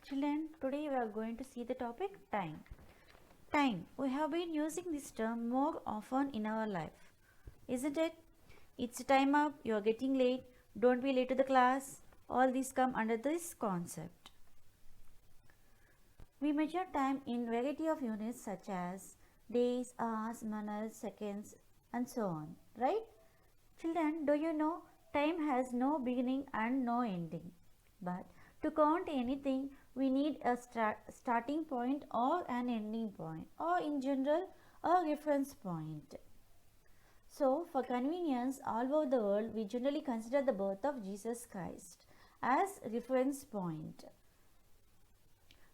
Children, today we are going to see the topic time. Time. We have been using this term more often in our life, isn't it? It's time up, you are getting late, don't be late to the class. All these come under this concept. We measure time in variety of units such as days, hours, minutes, seconds, and so on, right? Children, do you know time has no beginning and no ending? But to count anything, we need a starting point or an ending point, or in general, a reference point. So, for convenience, all over the world, we generally consider the birth of Jesus Christ as reference point.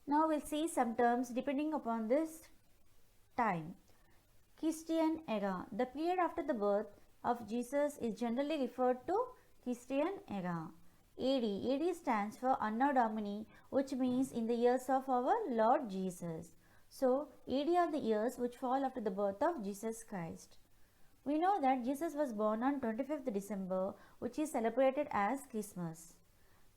Now, we'll see some terms depending upon this time. Christian era. The period after the birth of Jesus is generally referred to Christian era. AD. AD stands for Anno Domini, which means in the years of our Lord Jesus. So, AD are the years which fall after the birth of Jesus Christ. We know that Jesus was born on 25th December, which is celebrated as Christmas.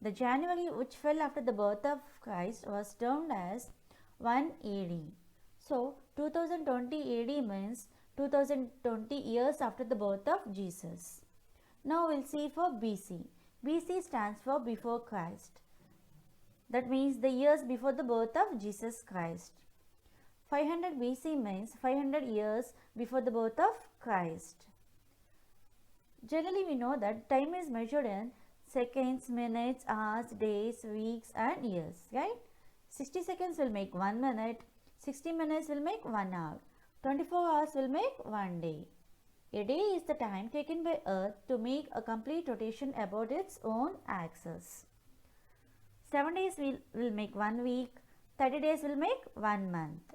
The January which fell after the birth of Christ was termed as 1 AD. So, 2020 AD means 2020 years after the birth of Jesus. Now, we'll see for BC. BC stands for before Christ. That means the years before the birth of Jesus Christ. 500 BC means 500 years before the birth of Christ. Generally, we know that time is measured in seconds, minutes, hours, days, weeks and years, right? 60 seconds will make 1 minute, 60 minutes will make 1 hour, 24 hours will make 1 day. A day is the time taken by Earth to make a complete rotation about its own axis. 7 days will make 1 week, 30 days will make 1 month.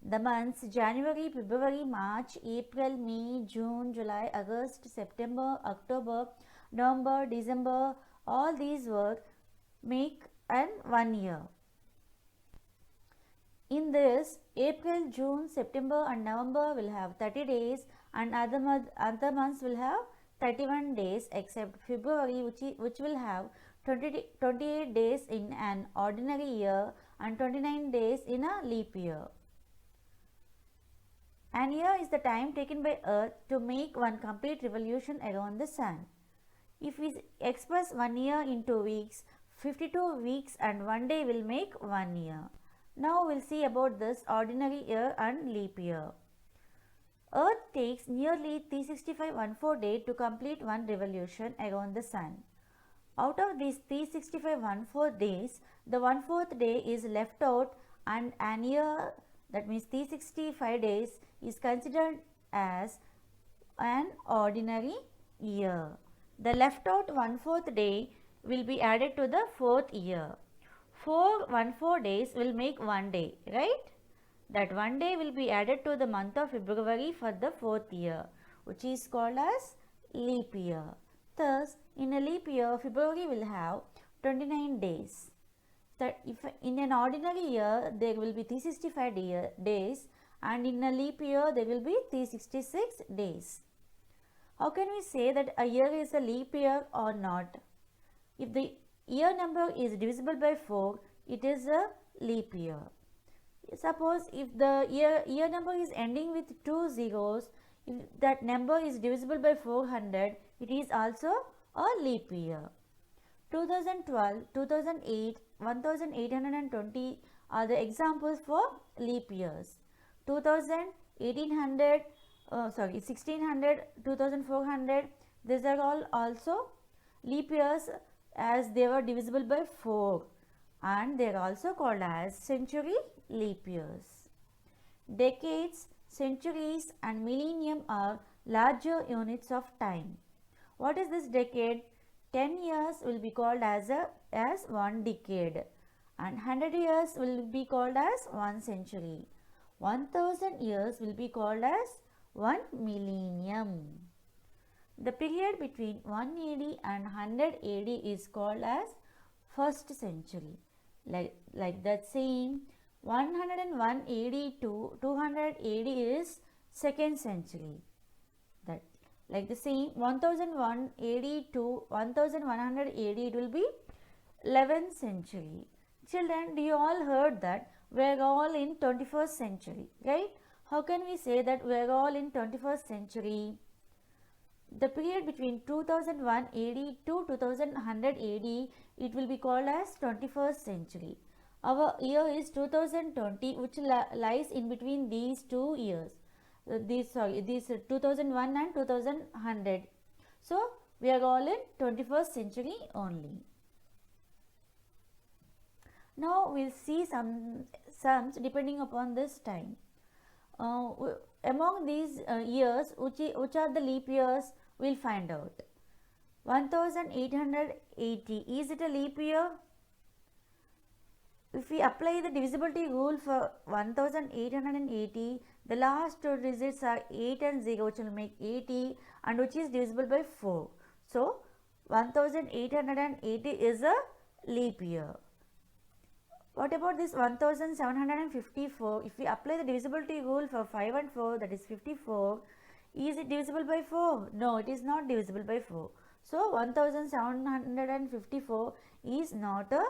The months January, February, March, April, May, June, July, August, September, October, November, December, all these work make an 1 year. In this, April, June, September and November will have 30 days and other months will have 31 days except February which will have 28 days in an ordinary year and 29 days in a leap year. An year is the time taken by Earth to make one complete revolution around the Sun. If we express 1 year into weeks, 52 weeks and 1 day will make 1 year. Now we'll see about this ordinary year and leap year. Earth takes nearly 365.14 days to complete one revolution around the Sun. Out of these 365.14 days, the 1/4 day is left out and an year, that means 365 days, is considered as an ordinary year. The left out 1/4 day will be added to the 4th year. 4 1/4 days will make 1 day, right? That 1 day will be added to the month of February for the 4th year, which is called as leap year. Thus, in a leap year, February will have 29 days. That if in an ordinary year there will be 365 days and in a leap year there will be 366 days. How can we say that a year is a leap year or not? If the year number is divisible by 4, it is a leap year. Suppose if the year number is ending with 2 zeros, if that number is divisible by 400, it is also a leap year. 2012, 2008, 1820 are the examples for leap years. 2000, 1800, 1600, 2400, these are all also leap years as they were divisible by 4 and they are also called as century leap years. Decades, centuries and millennium are larger units of time. What is this decade? 10 years will be called as 1 decade and 100 years will be called as 1 century. 1000 years will be called as 1 millennium. The period between 1 AD and 100 AD is called as first century. Like that saying, 101 AD to 200 AD is second century. That like the same 1001 AD to 1100 AD it will be 11th century. Children, do you all heard that we are all in 21st century, right? How can we say that we are all in 21st century? The period between 2001 AD to 2100 AD, it will be called as 21st century. Our year is 2020, which lies in between these two years. These 2001 and 2100. So we are all in 21st century only. Now we'll see some sums depending upon this time. Among these years, which are the leap years, we'll find out. 1880, is it a leap year? If we apply the divisibility rule for 1880, the last two digits are 8 and 0, which will make 80, and which is divisible by 4. So 1880 is a leap year. What about this 1754? If we apply the divisibility rule for 5 and 4, that is 54, is it divisible by 4? No, it is not divisible by 4. So 1754 is not a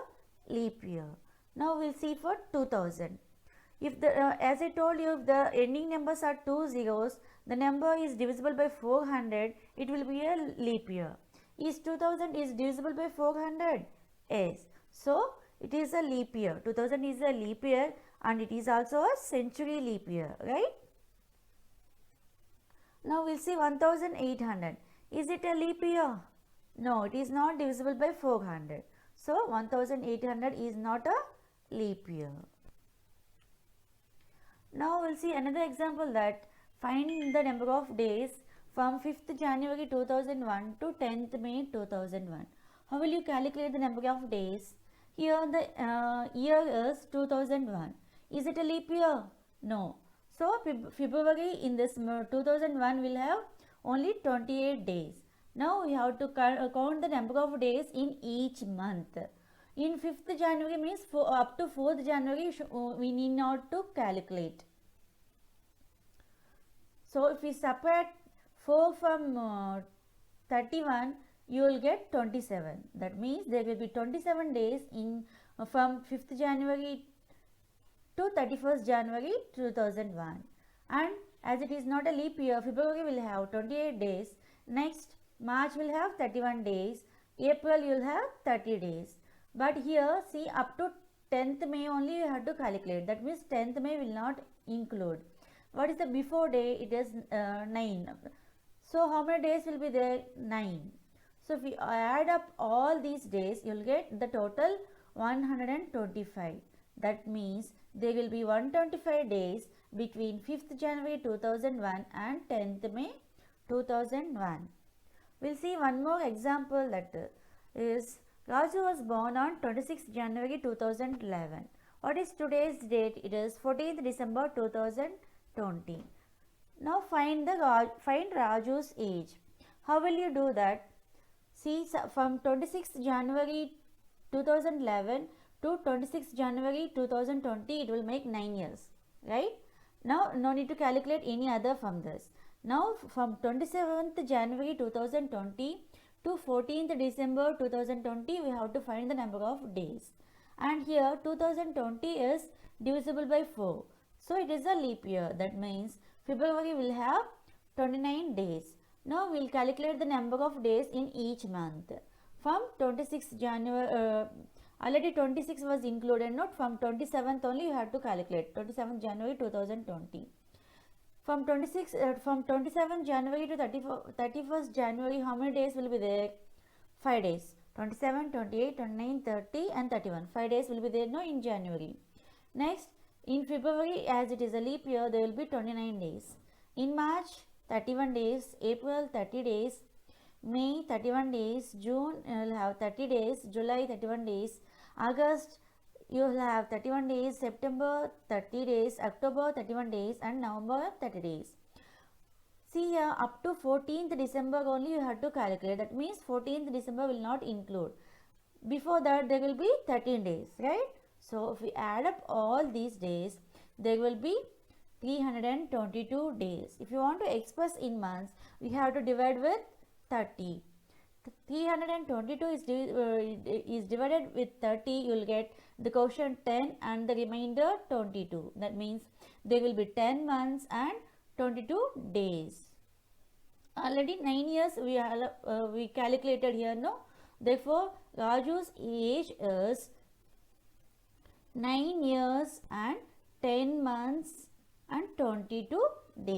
leap year. Now we'll see for 2000. If the as I told you, if the ending numbers are 2 zeros, the number is divisible by 400, it will be a leap year. Is 2000 is divisible by 400? Yes. So it is a leap year. 2000 is a leap year and it is also a century leap year, right? Now we'll see 1800. Is it a leap year? No, it is not divisible by 400. So 1800 is not a leap year. Now we'll see another example, that find the number of days from 5th January 2001 to 10th May 2001. How will you calculate the number of days? Here the year is 2001. Is it a leap year? No. So February in this 2001 will have only 28 days. Now we have to count the number of days in each month. In 5th January means up to 4th January we need not to calculate. So if we separate 4 from 31, you will get 27. That means there will be 27 days in from 5th January to 31st January 2001. And as it is not a leap year, February will have 28 days. Next, March will have 31 days. April you will have 30 days. But here, see, up to 10th May only you have to calculate. That means 10th May will not include. What is the before day? It is 9. So how many days will be there? 9. So if you add up all these days, you will get the total 125. That means there will be 125 days between 5th January 2001 and 10th May 2001. We'll see one more example, that is Raju was born on 26th January 2011. What is today's date? It is 14th December 2020. Now find Raju's age. How will you do that? See, from 26th January 2011 to 26th January 2020, it will make 9 years, right? Now no need to calculate any other from this. Now from 27th January 2020 to 14th December 2020, we have to find the number of days. And here 2020 is divisible by 4. So it is a leap year. That means February will have 29 days. Now we will calculate the number of days in each month. From 26th January, already 26 was included, not from 27th only you have to calculate, 27th January 2020. From 27th January to 31st January, how many days will be there? 5 days. 27, 28, 29, 30 and 31. 5 days will be there no in January. Next, in February, as it is a leap year, there will be 29 days. In March, 31 days. April, 30 days. May, 31 days. June, you will have 30 days. July, 31 days. August, you will have 31 days. September, 30 days. October, 31 days. And November, 30 days. See here, up to 14th December only you have to calculate. That means 14th December will not include. Before that, there will be 13 days, right? So if we add up all these days, there will be 322 days. If you want to express in months, we have to divide with 30. 322 is divided with 30, you will get the quotient 10 and the remainder 22. That means there will be 10 months and 22 days. Already 9 years we calculated here, no? Therefore, Raju's age is 9 years and 10 months and 22 days.